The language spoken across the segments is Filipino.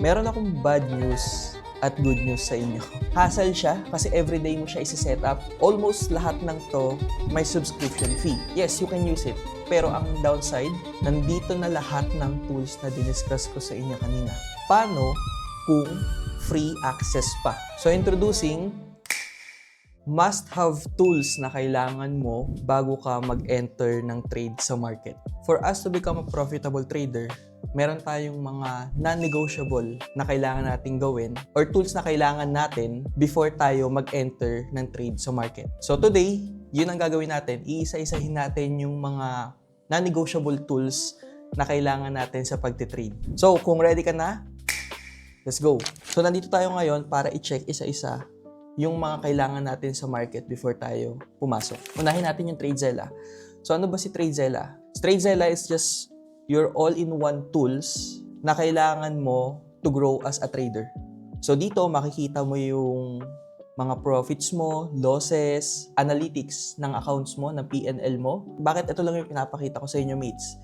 Meron akong bad news at good news sa inyo. Hassle siya kasi everyday mo siya isi-set up. Almost lahat ng to may subscription fee. Yes, you can use it. Pero ang downside, nandito na lahat ng tools na diniscuss ko sa inyo kanina. Paano kung free access pa? So introducing must-have tools na kailangan mo bago ka mag-enter ng trade sa market. For us to become a profitable trader, meron tayong mga non-negotiable na kailangan nating gawin or tools na kailangan natin before tayo mag-enter ng trade sa market. So today, yun ang gagawin natin. Iisa-isahin natin yung mga non-negotiable tools na kailangan natin sa pagtitrade. So kung ready ka na, let's go! So nandito tayo ngayon para i-check isa-isa yung mga kailangan natin sa market before tayo pumasok. Unahin natin yung TradeZella. So ano ba si TradeZella? TradeZella is just your all-in-one tools na kailangan mo to grow as a trader. So dito makikita mo yung mga profits mo, losses, analytics ng accounts mo, ng P&L mo. Bakit ito lang yung pinapakita ko sa inyo, mates?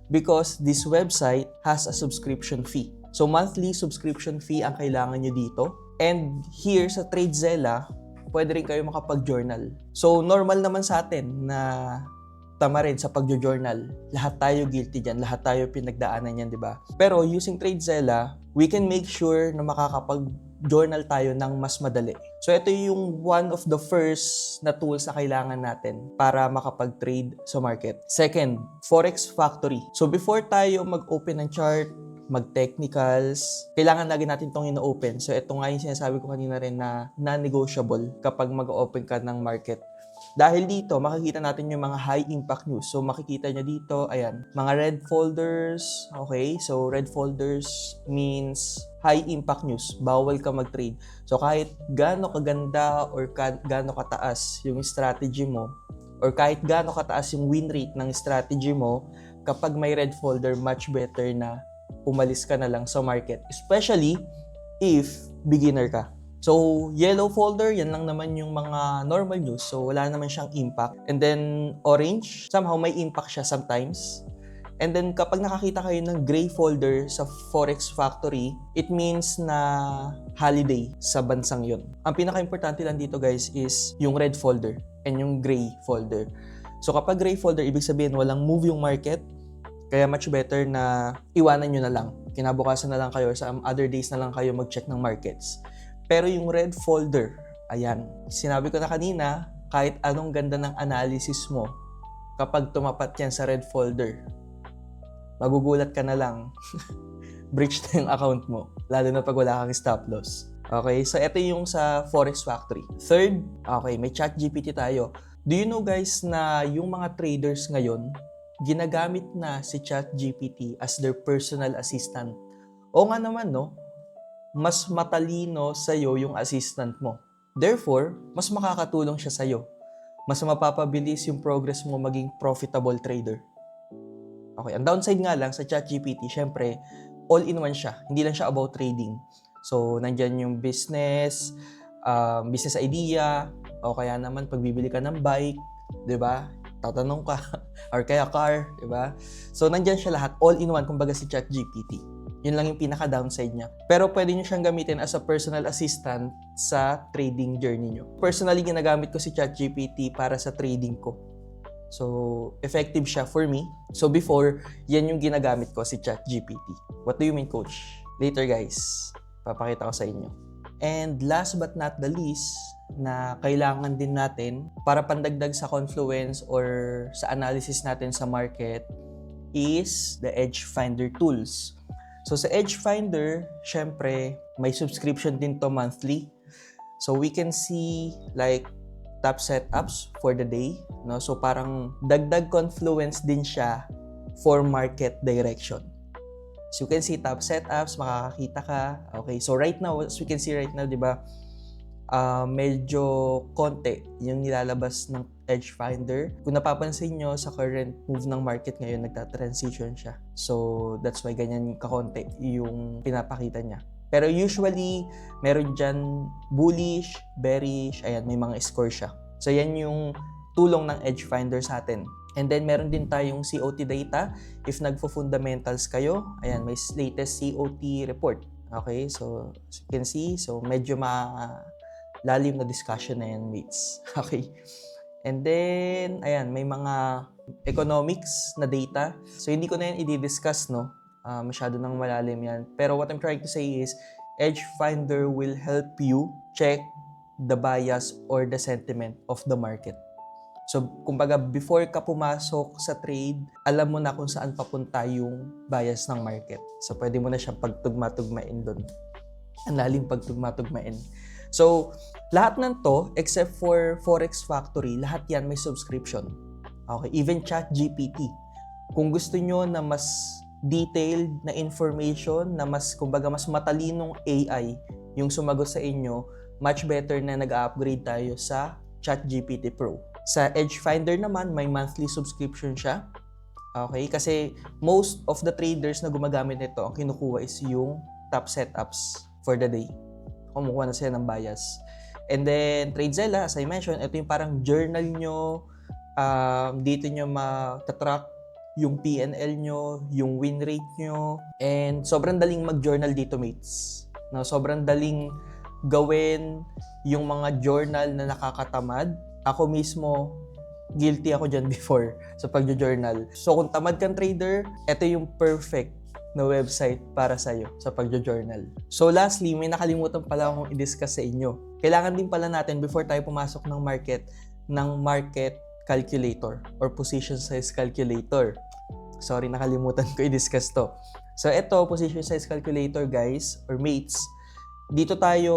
Because this website has a subscription fee. So monthly subscription fee ang kailangan nyo dito. And here sa TradeZella, pwede rin kayo makapag-journal. So normal naman sa atin na tama rin sa pag-journal. Lahat tayo guilty dyan, lahat tayo pinagdaanan yan, di ba? Pero using TradeZella, we can make sure na makakapag-journal tayo ng mas madali. So ito yung one of the first na tools na kailangan natin para makapag-trade sa market. Second, Forex Factory. So before tayo mag-open ng chart, mag-technicals, kailangan lagi natin itong ino-open. So ito nga yung sinasabi ko kanina rin na non-negotiable kapag mag-open ka ng market. Dahil dito, makikita natin yung mga high impact news. So makikita nyo dito, ayan, mga red folders. Okay, so red folders means high impact news. Bawal ka mag-trade. So kahit gaano kaganda or gaano kataas yung strategy mo, or kahit gaano kataas yung win rate ng strategy mo, kapag may red folder, much better na umalis ka na lang sa market. Especially if beginner ka. So, yellow folder, yan lang naman yung mga normal news. So, wala naman siyang impact. And then, orange, somehow may impact siya sometimes. And then, kapag nakakita kayo ng gray folder sa Forex Factory, it means na holiday sa bansang yun. Ang pinaka-importante lang dito, guys, is yung red folder and yung gray folder. So, kapag gray folder, ibig sabihin walang move yung market. Kaya much better na iwanan nyo na lang. Kinabukasan na lang kayo, sa other days na lang kayo mag-check ng markets. Pero yung red folder, ayan, sinabi ko na kanina, kahit anong ganda ng analysis mo, kapag tumapat yan sa red folder, magugulat ka na lang. Breach na yung account mo, lalo na pag wala kang stop loss. Okay, so ito yung sa Forex Factory. Third, okay, may ChatGPT tayo. Do you know guys na yung mga traders ngayon, ginagamit na si ChatGPT as their personal assistant? O nga naman, no? Mas matalino sa'yo yung assistant mo. Therefore, mas makakatulong siya sa'yo. Mas mapapabilis yung progress mo maging profitable trader. Okay, ang downside nga lang sa ChatGPT, syempre, all-in-one siya. Hindi lang siya about trading. So, nandyan yung business idea, o kaya naman pagbibili ka ng bike, di ba? Tatanong ka, or kaya car, di ba? So, nandyan siya lahat, all-in-one, kumbaga si ChatGPT. Yun lang yung pinaka-downside niya. Pero pwede nyo siyang gamitin as a personal assistant sa trading journey nyo. Personally, ginagamit ko si ChatGPT para sa trading ko. So, effective siya for me. So, before, yan yung ginagamit ko si ChatGPT. What do you mean, Coach? Later, guys. Papakita ko sa inyo. And last but not the least, na kailangan din natin para pandagdag sa confluence or sa analysis natin sa market is the Edge Finder tools. So sa Edge Finder, syempre, may subscription din to monthly. So we can see like top setups for the day, no? So parang dagdag confluence din siya for market direction. So you can see top setups, makakakita ka. Okay, so right now, as we can see right now, di ba, medyo konti yung nilalabas ng Edge Finder. Kung napapansin nyo, sa current move ng market ngayon, nagta-transition siya. So, that's why ganyan kakonti yung pinapakita niya. Pero usually, meron dyan bullish, bearish, ayan, may mga score siya. So, yan yung tulong ng Edge Finder sa atin. And then, meron din tayong COT data. If nagpo-fundamentals kayo, ayan, may latest COT report. Okay, so as you can see, so medyo lalim na discussion na yan, mates. Okay. And then, ayan, may mga economics na data. So, hindi ko na yan i-discuss, no? Masyado nang malalim yan. Pero what I'm trying to say is, Edge Finder will help you check the bias or the sentiment of the market. So, kumbaga, before ka pumasok sa trade, alam mo na kung saan papunta yung bias ng market. So, pwede mo na siyang pagtugma-tugmain doon. Ang lalim pagtugma-tugmain. So, lahat ng to, except for Forex Factory, lahat yan may subscription. Okay, even ChatGPT. Kung gusto nyo na mas detailed na information, na mas, kumbaga, mas matalinong AI yung sumagot sa inyo, much better na nag-upgrade tayo sa ChatGPT Pro. Sa Edge Finder naman, may monthly subscription siya. Okay, kasi most of the traders na gumagamit nito, ang kinukuha is yung top setups for the day. Kumukuha na sila ng bias. And then, TradeZella, as I mentioned, ito yung parang journal nyo. Dito nyo matatrack yung PNL nyo, yung win rate nyo. And sobrang daling mag-journal dito, mates. No, sobrang daling gawin yung mga journal na nakakatamad. Ako mismo, guilty ako dyan before sa pag-journal. So, kung tamad kang trader, ito yung perfect na website para sa'yo sa pagjo-journal. So lastly, may nakalimutan pala akong i-discuss sa inyo. Kailangan din pala natin before tayo pumasok ng market calculator or position size calculator. Sorry, nakalimutan ko i-discuss to. So ito, position size calculator guys or mates, dito tayo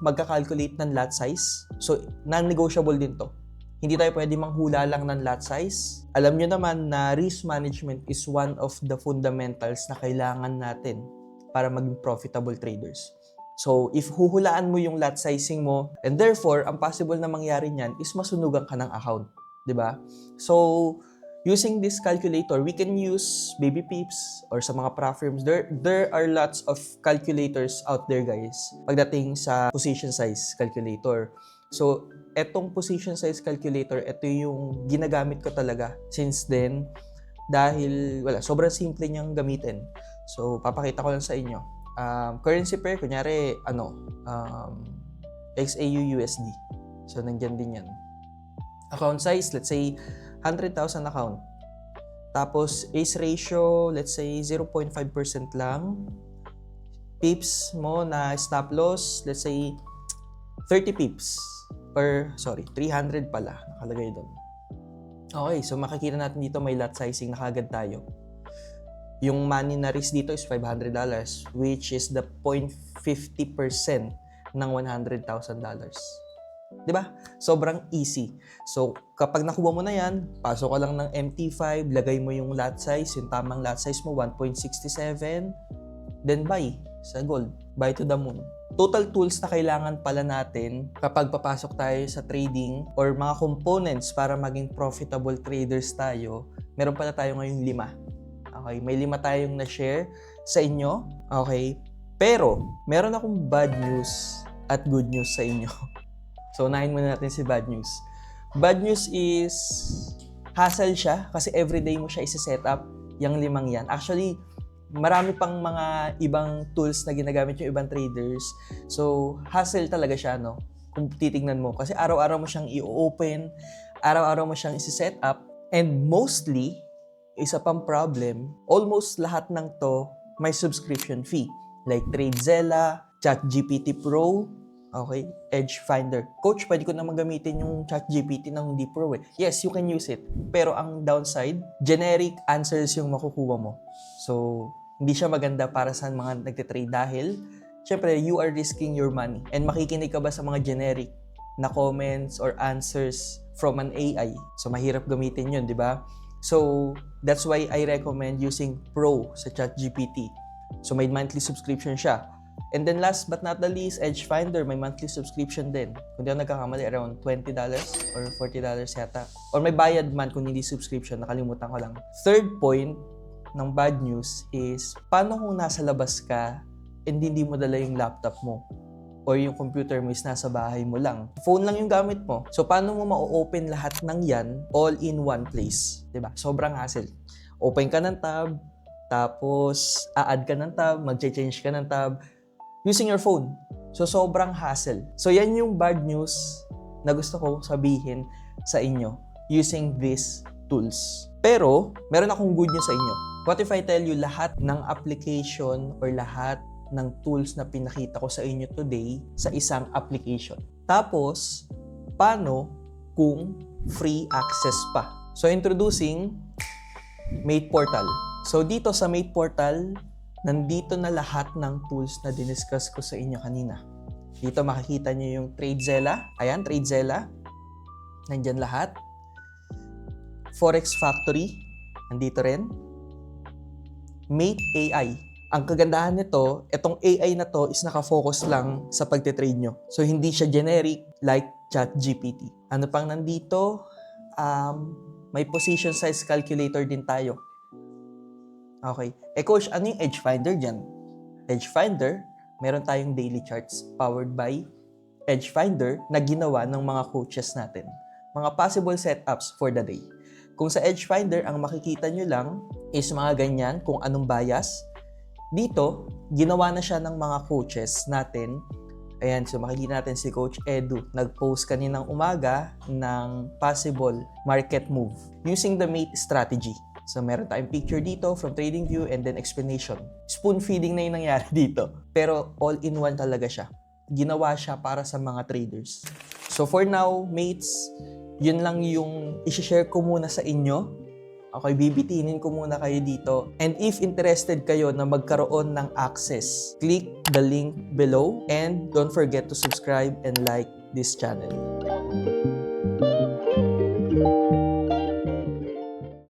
magka-calculate ng lot size. So non-negotiable din to. Hindi tayo pwede manghula lang ng lot size. Alam nyo naman na risk management is one of the fundamentals na kailangan natin para maging profitable traders. So, if huhulaan mo yung lot sizing mo, and therefore, ang possible na mangyari niyan is masunugan ka ng account. Diba? So, using this calculator, we can use Baby Pips or sa mga pro firms. There are lots of calculators out there, guys, pagdating sa position size calculator. So, etong position size calculator, ito yung ginagamit ko talaga since then dahil sobrang simple niyang gamitin. So, papakita ko lang sa inyo. Currency pair, kunyari, XAU USD. So, nandyan din yan. Account size, let's say, 100,000 account. Tapos, ace ratio, let's say, 0.5% lang. Pips mo na stop loss, let's say, 30 pips. 300 pala, nakalagay doon. Okay, so makikita natin dito may lot sizing na kagad tayo. Yung money na risk dito is $500, which is the 0.50% ng $100,000. Diba? Sobrang easy. So, kapag nakuha mo na yan, pasok ka lang ng MT5, lagay mo yung lot size, yung tamang lot size mo, 1.67, then buy sa gold. Buy to the moon. Total tools na kailangan pala natin kapag papasok tayo sa trading or mga components para maging profitable traders tayo, meron pala tayo ngayong 5. Okay, may 5 tayong na-share sa inyo. Okay, pero meron akong bad news at good news sa inyo. So, unahin muna natin si bad news. Bad news is hassle siya kasi everyday mo siya isi-set up yung 5 yan. Actually, marami pang mga ibang tools na ginagamit yung ibang traders. So, hassle talaga siya, no? Kung titignan mo. Kasi araw-araw mo siyang i-open, araw-araw mo siyang isi-set up, and mostly, isa pang problem, almost lahat ng to may subscription fee. Like TradeZella, ChatGPT Pro, okay, Edge Finder. Coach, pwede ko naman gamitin yung ChatGPT ng hindi Pro eh. Yes, you can use it. Pero ang downside, generic answers yung makukuha mo. So, hindi siya maganda para sa mga nagtitrade dahil, syempre, you are risking your money. And makikinig ka ba sa mga generic na comments or answers from an AI? So, mahirap gamitin yun, di ba? So, that's why I recommend using Pro sa ChatGPT. So, may monthly subscription siya. And then last but not the least, Edge Finder, may monthly subscription din. Kung di ako nagkakamali, around $20 or $40 yata. Or may bayad man kung hindi subscription, nakalimutan ko lang. Third point ng bad news is, paano kung nasa labas ka and hindi mo dala yung laptop mo? Or yung computer mo is nasa bahay mo lang. Phone lang yung gamit mo. So, paano mo ma-open lahat ng yan all in one place? Diba? Sobrang hassle. Open ka ng tab, tapos a-add ka ng tab, mag-change ka ng tab, using your phone. So, sobrang hassle. So, yan yung bad news na gusto ko sabihin sa inyo using these tools. Pero, meron akong good news sa inyo. What if I tell you lahat ng application or lahat ng tools na pinakita ko sa inyo today sa isang application? Tapos, paano kung free access pa? So, introducing Mate Portal. So, dito sa Mate Portal, nandito na lahat ng tools na diniscuss ko sa inyo kanina. Dito makikita nyo yung TradeZella. Ayan, TradeZella. Nandyan lahat. Forex Factory. Nandito rin. Mate AI. Ang kagandahan nito, itong AI na to is nakafocus lang sa pagtitrade nyo. So, hindi siya generic like ChatGPT. Ano pang nandito? May position size calculator din tayo. Okay. Coach, ano yung Edge Finder dyan? Edge Finder, meron tayong daily charts powered by Edge Finder na ginawa ng mga coaches natin. Mga possible setups for the day. Kung sa Edge Finder, ang makikita nyo lang is mga ganyan, kung anong bias. Dito, ginawa na siya ng mga coaches natin. Ayan, so makikita natin si Coach Edu. Nag-post kaninang umaga ng possible market move using the Mate strategy. So meron tayong picture dito from TradingView and then explanation. Spoon feeding na yung nangyari dito. Pero all-in-one talaga siya. Ginawa siya para sa mga traders. So for now, mates, yun lang yung i-share ko muna sa inyo. Okay, bibitinin ko muna kayo dito. And if interested kayo na magkaroon ng access, click the link below and don't forget to subscribe and like this channel.